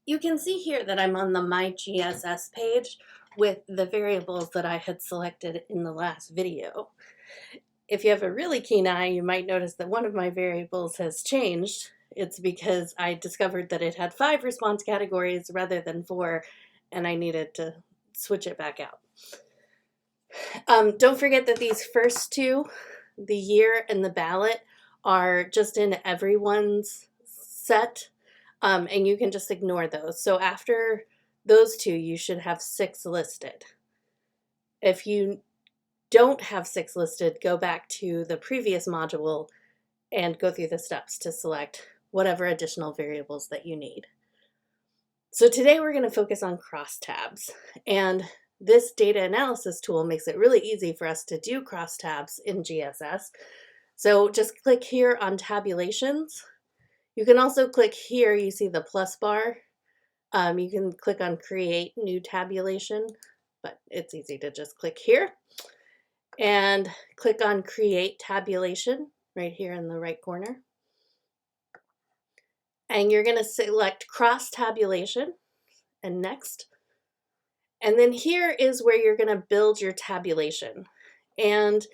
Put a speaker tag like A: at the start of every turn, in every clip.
A: You can see here that I'm on the MyGSS page with the variables that I had selected in the last video. If you have a really keen eye, you might notice that one of my variables has changed. It's because I discovered that it had 5 response categories rather than 4, and I needed to switch it back out. Don't forget that these first two, the year and the ballot, are just in everyone's set, and you can just ignore those. So after those two, you should have 6 listed. If you don't have 6 listed, go back to the previous module and go through the steps to select whatever additional variables that you need. So today we're going to focus on crosstabs, and this data analysis tool makes it really easy for us to do crosstabs in GSS. So just click here on tabulations. You can also click here, you see the plus bar. You can click on create new tabulation, but it's easy to just click here and click on create tabulation right here in the right corner. And you're going to select cross tabulation and next. And then here is where you're going to build your tabulation. And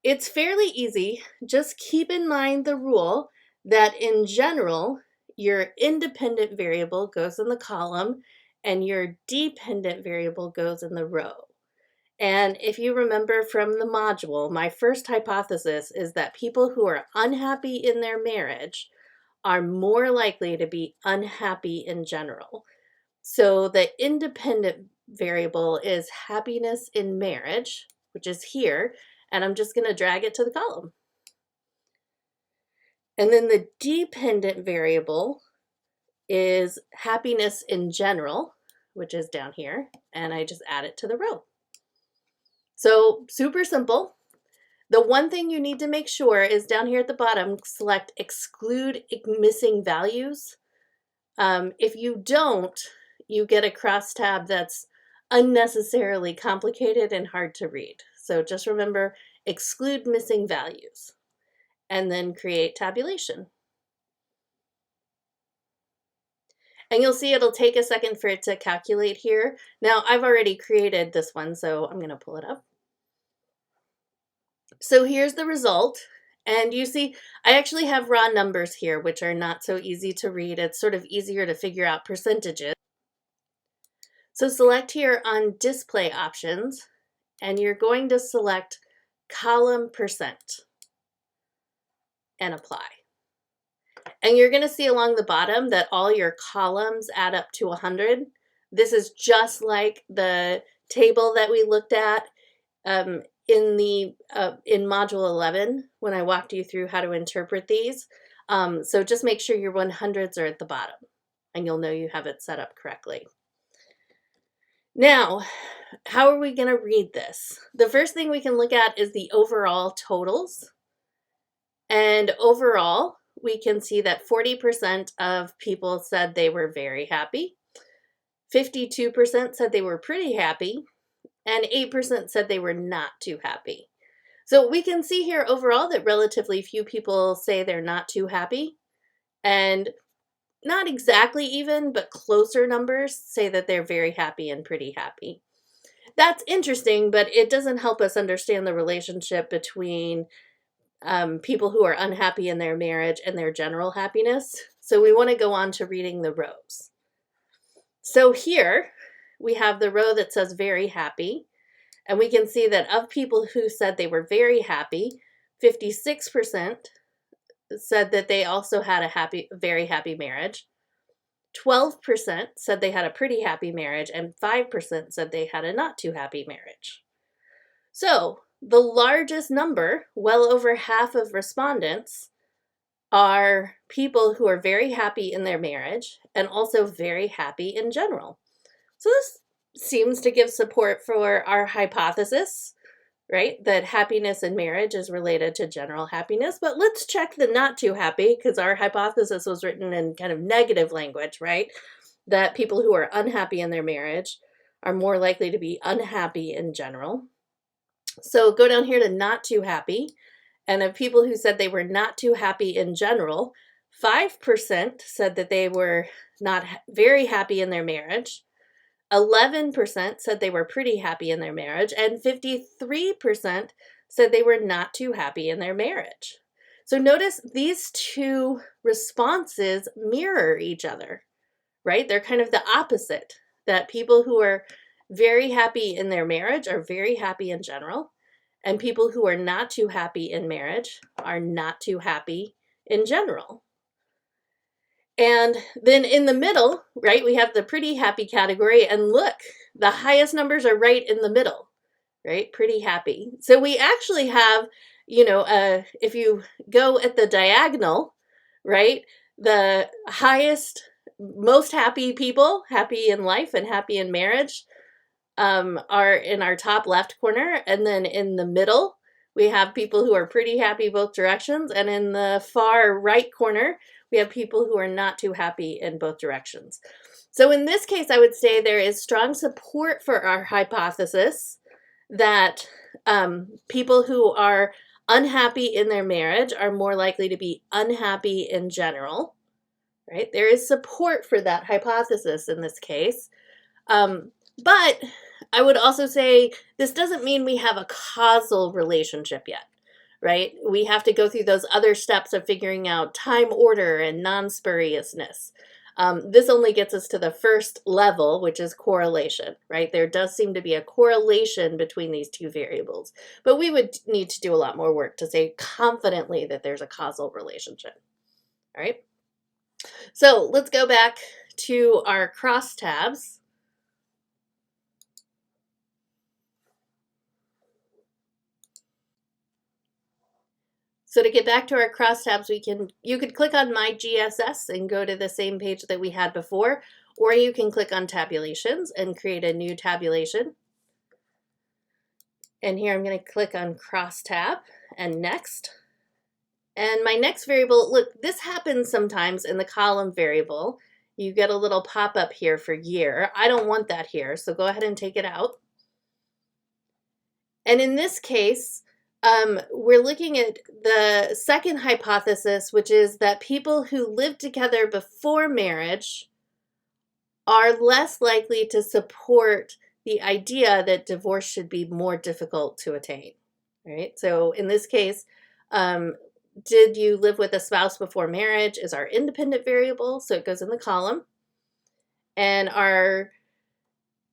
A: it's fairly easy. Just keep in mind the rule that in general, your independent variable goes in the column and your dependent variable goes in the row. And if you remember from the module, my first hypothesis is that people who are unhappy in their marriage are more likely to be unhappy in general. So the independent variable is happiness in marriage, which is here, and I'm just going to drag it to the column. And then the dependent variable is happiness in general, which is down here, and I just add it to the row. So super simple. The one thing you need to make sure is down here at the bottom, select exclude missing values. If you don't, you get a crosstab that's unnecessarily complicated and hard to read. So just remember, exclude missing values and then create tabulation. And you'll see it'll take a second for it to calculate here. Now I've already created this one, so I'm going to pull it up. So here's the result. And you see, I actually have raw numbers here, which are not so easy to read. It's sort of easier to figure out percentages. So select here on display options, and you're going to select column percent and apply. And you're going to see along the bottom that all your columns add up to 100. This is just like the table that we looked at in module 11 when I walked you through how to interpret these. So just make sure your 100s are at the bottom and you'll know you have it set up correctly. Now, how are we going to read this? The first thing we can look at is the overall totals. And overall, we can see that 40% of people said they were very happy, 52% said they were pretty happy, and 8% said they were not too happy. So we can see here overall that relatively few people say they're not too happy, and not exactly even, but closer numbers say that they're very happy and pretty happy. That's interesting, but it doesn't help us understand the relationship between people who are unhappy in their marriage and their general happiness. So we want to go on to reading the rows. So here we have the row that says very happy, and we can see that of people who said they were very happy, 56% said that they also had a very happy marriage. 12% said they had a pretty happy marriage, and 5% said they had a not too happy marriage. So the largest number, well over half of respondents, are people who are very happy in their marriage and also very happy in general. So this seems to give support for our hypothesis, right? That happiness in marriage is related to general happiness. But let's check the not too happy, because our hypothesis was written in kind of negative language, right? That people who are unhappy in their marriage are more likely to be unhappy in general. So go down here to not too happy. And of people who said they were not too happy in general, 5% said that they were not very happy in their marriage. 11% said they were pretty happy in their marriage, and 53% said they were not too happy in their marriage. So notice these two responses mirror each other, right? They're kind of the opposite, that people who are very happy in their marriage are very happy in general, and people who are not too happy in marriage are not too happy in general. And then in the middle, right, we have the pretty happy category, and look, the highest numbers are right in the middle, right? Pretty happy. So we actually have, if you go at the diagonal, right, the highest, most happy people, happy in life and happy in marriage, are in our top left corner. And then in the middle, we have people who are pretty happy both directions. And in the far right corner, we have people who are not too happy in both directions. So in this case, I would say there is strong support for our hypothesis that people who are unhappy in their marriage are more likely to be unhappy in general, right? There is support for that hypothesis in this case. But I would also say this doesn't mean we have a causal relationship yet, right? We have to go through those other steps of figuring out time order and non-spuriousness. This only gets us to the first level, which is correlation, right? There does seem to be a correlation between these two variables, but we would need to do a lot more work to say confidently that there's a causal relationship, all right? So let's go back to our crosstabs. So to get back to our crosstabs, you could click on MyGSS and go to the same page that we had before, or you can click on tabulations and create a new tabulation. And here I'm going to click on crosstab and next. And my next variable, look, this happens sometimes in the column variable. You get a little pop-up here for year. I don't want that here, so go ahead and take it out. And in this case, we're looking at the second hypothesis, which is that people who live together before marriage are less likely to support the idea that divorce should be more difficult to attain, right? So in this case, did you live with a spouse before marriage is our independent variable, so it goes in the column. And our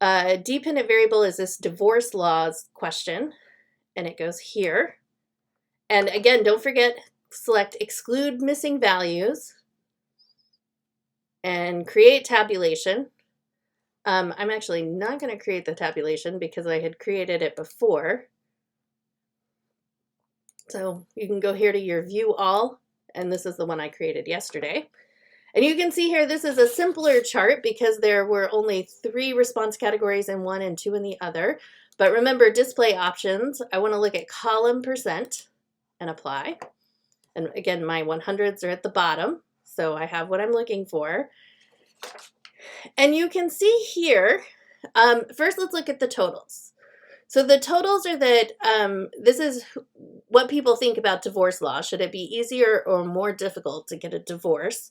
A: dependent variable is this divorce laws question, and it goes here. And again, don't forget, select exclude missing values and create tabulation. I'm actually not going to create the tabulation because I had created it before. So you can go here to your view all, and this is the one I created yesterday. And you can see here, this is a simpler chart because there were only 3 response categories in one and 2 in the other. But remember, display options, I want to look at column percent and apply. And again, my 100s are at the bottom, so I have what I'm looking for. And you can see here, first let's look at the totals. So the totals are that this is what people think about divorce law. Should it be easier or more difficult to get a divorce?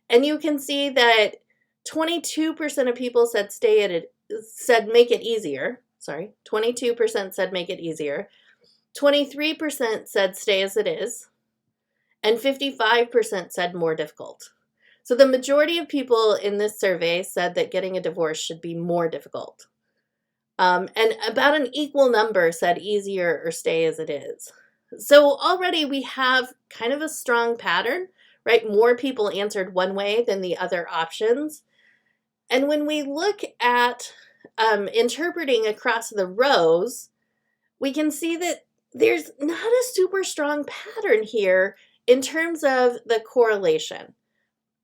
A: And you can see that 22% of people said make it easier. Sorry, 22% said make it easier. 23% said stay as it is. And 55% said more difficult. So the majority of people in this survey said that getting a divorce should be more difficult. And about an equal number said easier or stay as it is. So already we have kind of a strong pattern, right? More people answered one way than the other options. And when we look at interpreting across the rows, we can see that there's not a super strong pattern here in terms of the correlation,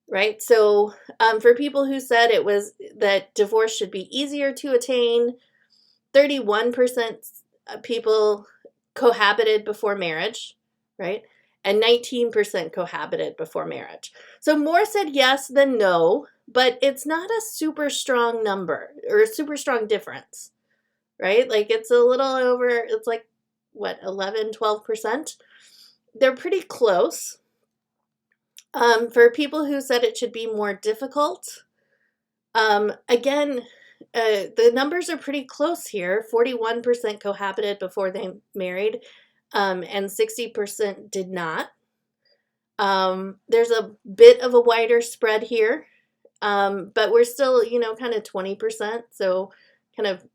A: right? So for people who said it was that divorce should be easier to attain, 31% people cohabited before marriage, right? And 19% cohabited before marriage. So more said yes than no, but it's not a super strong number or a super strong difference, right? Like it's a little over, it's like, what, 11, 12%? They're pretty close. For people who said it should be more difficult, again, the numbers are pretty close here. 41% cohabited before they married, and 60% did not. There's a bit of a wider spread here, but we're still, kind of 20%. So kind of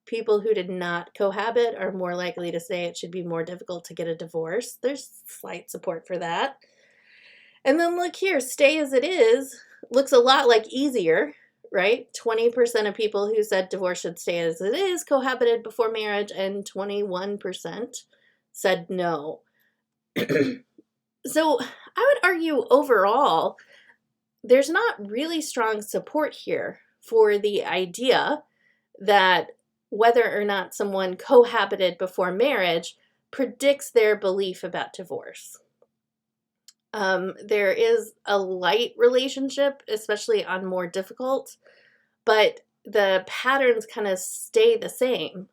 A: people who did not cohabit are more likely to say it should be more difficult to get a divorce. There's slight support for that. And then look here, stay as it is looks a lot like easier, right? 20% of people who said divorce should stay as it is cohabited before marriage, and 21% said no. So I would argue overall, there's not really strong support here for the idea that whether or not someone cohabited before marriage predicts their belief about divorce. There is a light relationship, especially on more difficult, but the patterns kind of stay the same,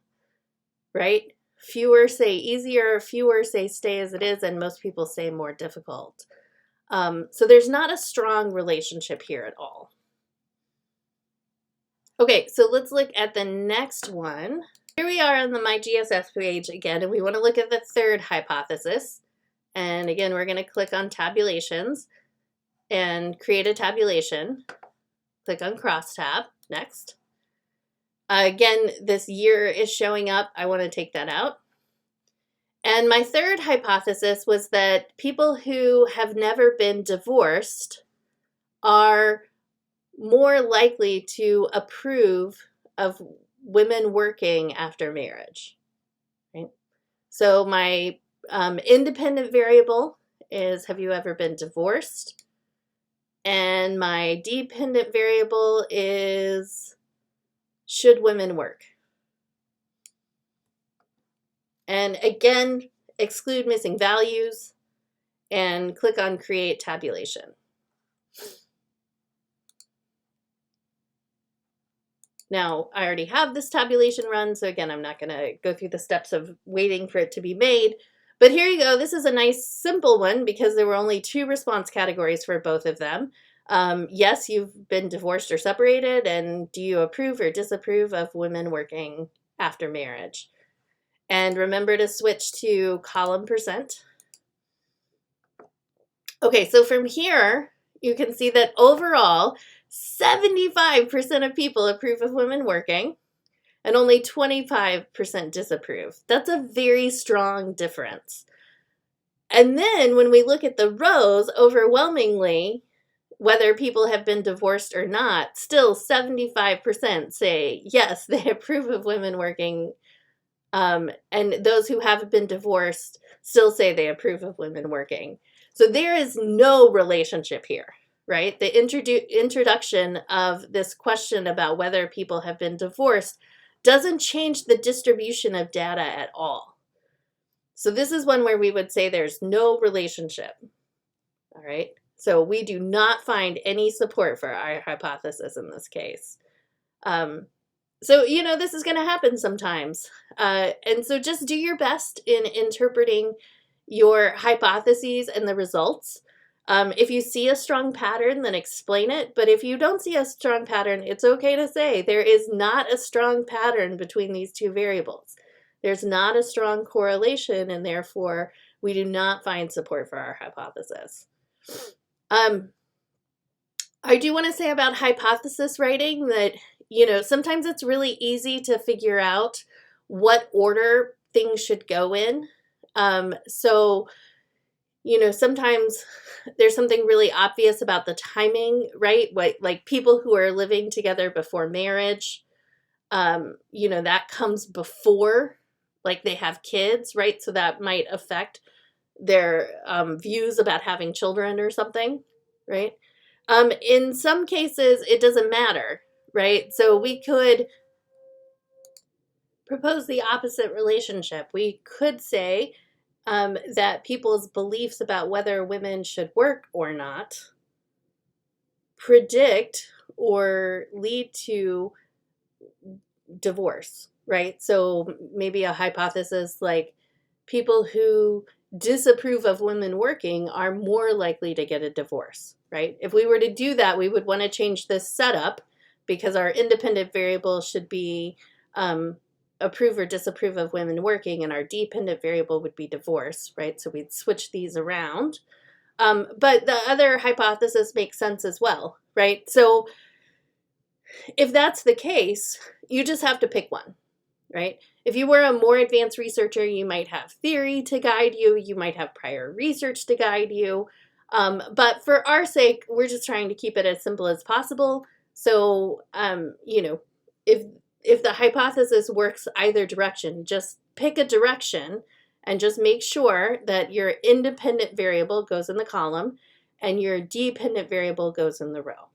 A: right? Fewer say easier, fewer say stay as it is, and most people say more difficult. So there's not a strong relationship here at all. Okay, so let's look at the next one. Here we are on the MyGSS page again, and we want to look at the third hypothesis. And again, we're going to click on tabulations and create a tabulation. Click on cross-tab, next. Again, this year is showing up. I want to take that out. And my third hypothesis was that people who have never been divorced are more likely to approve of women working after marriage. Right? So my independent variable is, have you ever been divorced? And my dependent variable is, should women work? And again, exclude missing values and click on create tabulation. Now, I already have this tabulation run, so again, I'm not going to go through the steps of waiting for it to be made. But here you go. This is a nice, simple one because there were only 2 response categories for both of them. Yes, you've been divorced or separated, and do you approve or disapprove of women working after marriage? And remember to switch to column %. Okay, so from here, you can see that overall, 75% of people approve of women working, and only 25% disapprove. That's a very strong difference. And then when we look at the rows, overwhelmingly, whether people have been divorced or not, still 75% say, yes, they approve of women working. And those who haven't been divorced still say they approve of women working. So there is no relationship here, right? The introduction of this question about whether people have been divorced doesn't change the distribution of data at all. So this is one where we would say there's no relationship, all right? So we do not find any support for our hypothesis in this case. So, this is going to happen sometimes. And so just do your best in interpreting your hypotheses and the results. If you see a strong pattern, then explain it. But if you don't see a strong pattern, it's okay to say there is not a strong pattern between these 2 variables. There's not a strong correlation, and therefore we do not find support for our hypothesis. I do want to say about hypothesis writing that, sometimes it's really easy to figure out what order things should go in. So, sometimes there's something really obvious about the timing, right? Like people who are living together before marriage, that comes before, like they have kids, right? So that might affect their views about having children or something, right? In some cases, it doesn't matter, right? So we could propose the opposite relationship. We could say that people's beliefs about whether women should work or not predict or lead to divorce, right? So maybe a hypothesis like people who disapprove of women working are more likely to get a divorce, right? If we were to do that, we would want to change this setup because our independent variable should be approve or disapprove of women working, and our dependent variable would be divorce, right? So we'd switch these around. But the other hypothesis makes sense as well, right? So if that's the case, you just have to pick one, right? If you were a more advanced researcher, you might have theory to guide you, you might have prior research to guide you. But for our sake, we're just trying to keep it as simple as possible. So, you know, if the hypothesis works either direction, just pick a direction and just make sure that your independent variable goes in the column and your dependent variable goes in the row.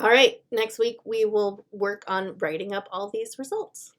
A: All right, next week we will work on writing up all these results.